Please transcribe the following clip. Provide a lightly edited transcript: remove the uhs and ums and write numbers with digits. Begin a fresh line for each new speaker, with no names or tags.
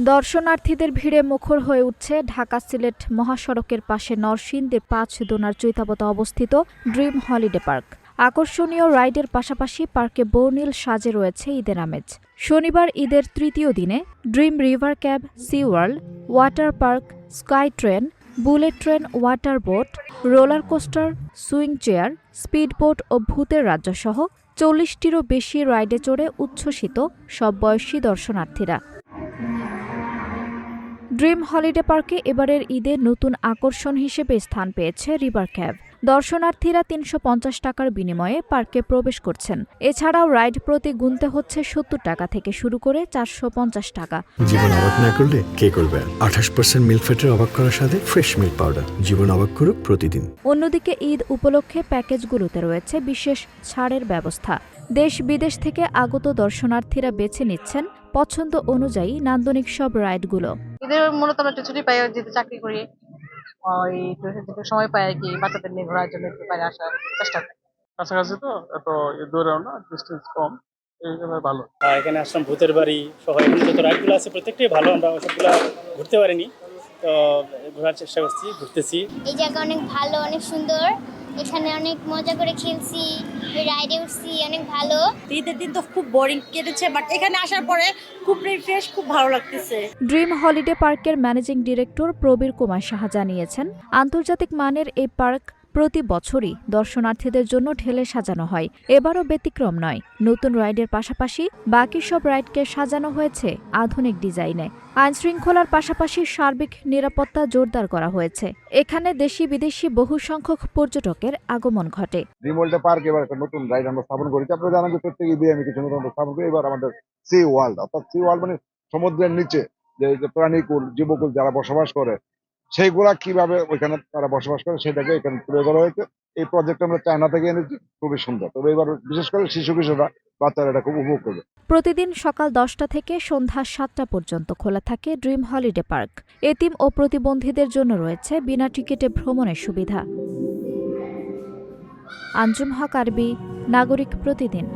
দর্শনার্থীদের ভিড়ে মুখর হয়ে উঠছে ঢাকা সিলেট মহাসড়কের পাশে নরসিংদী ৫ দোনার চৈতাবতে অবস্থিত ড্রিম হলিডে পার্ক। আকর্ষণীয় রাইডের পাশাপাশি পার্কে বর্ণিল সাজে রয়েছে ঈদের আমেজ। শনিবার ঈদের তৃতীয় দিনে dream river cab, sea world, water park, sky train, bullet train, water boat, roller coaster, swing chair, speed boat ও ভূতের রাজ্যসহ ৪০টিরও বেশি রাইডে চড়ে উচ্ছ্বসিত সব বয়সী দর্শনার্থীরা। ড্রিম হলিডে পার্কে এবারের ঈদে নতুন আকর্ষণ হিসেবে স্থান পেয়েছে রিভার ক্যাব। দর্শনার্থীরা ৩৫০ টাকার বিনিময়ে পার্কে প্রবেশ করছেন। এছাড়াও রাইড প্রতি গুনতে হচ্ছে ৭০ টাকা থেকে শুরু করে ৪৫০ টাকা।
জীবন অবাক না করলে কে করবে? ২৮% মিল্ক ফ্যাটের অবাক করার সাথে ফ্রেশ মিল্ক পাউডার। জীবন অবাক করুক প্রতিদিন।
অন্যদিকে ঈদ উপলক্ষে প্যাকেজগুলোতে রয়েছে বিশেষ ছাড়ের ব্যবস্থা। দেশ বিদেশ থেকে আগত দর্শনার্থীরা বেছে নিচ্ছেন পছন্দ অনুযায়ী নান্দনিক সব রাইডগুলো।
ঈদের মূলত আমরা একটু ছুটি পাই, যেহেতু চাকরি করি, ওই একটু সময় পাই আর কি, বাচ্চাদের নিয়ে ঘোরার জন্য একটু বাইরে আসার চেষ্টা করি।
কাছাকাছি তো এত দূরেও না, ডিস্টেন্স কম, এইভাবে ভালো।
এখানে আসলাম ভূতের বাড়ি সহ এখানে যত রাইডগুলো আছে প্রত্যেকটাই ভালো। আমরা সবগুলো ঘুরতে পারিনি, তো ঘোরার চেষ্টা করছি, ঘুরতেছি।
এই জায়গা অনেক ভালো, অনেক সুন্দর। এখানে অনেক মজা করে খেলছি, রাইডে উঠছি, অনেক ভালো।
ঈদের দিন তো খুব বোরিং কেটেছে, বাট এখানে আসার পরে খুব রিফ্রেশ, খুব ভালো লাগতেছে।
ড্রিম হলিডে পার্কের ম্যানেজিং ডিরেক্টর প্রবীর কুমার সাহা জানিয়েছেন, আন্তর্জাতিক মানের এই পার্ক প্রতি বছরই দর্শনার্থীদের জন্য ঢেলে সাজানো হয়। এবারও ব্যতিক্রম নয়। নতুন রাইডের পাশাপাশি বাকি সব রাইডকে সাজানো হয়েছে আধুনিক ডিজাইনে। আইনশৃঙ্খলার পাশাপাশি সার্বিক নিরাপত্তা জোরদার করা হয়েছে। এখানে দেশি বিদেশি বহু সংখ্যক পর্যটকের আগমন ঘটে।
ড্রিম ওয়ার্ল্ড পার্ক এবার একটা নতুন রাইড আমরা স্থাপন করেছি। আপনারা জানেন যে প্রত্যেক ঈদে আমি কিছু নতুন স্থাপন করি। এবার আমাদের সি ওয়ার্ল্ড, অর্থাৎ সি ওয়ার্ল্ড মানে সমুদ্রের নিচে যে প্রাণীকুল, জীবকুল যারা বসবাস করে, সেইগুলা কিভাবে ওইখানে তারা বসবাস করে সেটাকে এখানে তুলে ধরা হয়েছে। এই প্রজেক্ট আমরা চায়না থেকে এনেছি, খুবই সুন্দর। তবে এবার বিশেষ করে শিশু কিশোররা, বাচ্চারা এটা খুব উপভোগ করবে।
প্রতিদিন সকাল ১০টা থেকে সন্ধ্যা ৭টা পর্যন্ত খোলা থাকে ড্রিম হলিডে পার্ক। এতিম ও প্রতিবন্ধীদের জন্য রয়েছে বিনা টিকিটে ভ্রমণের সুবিধা। আঞ্জুম হক আরবি, নাগরিক প্রতিদিন।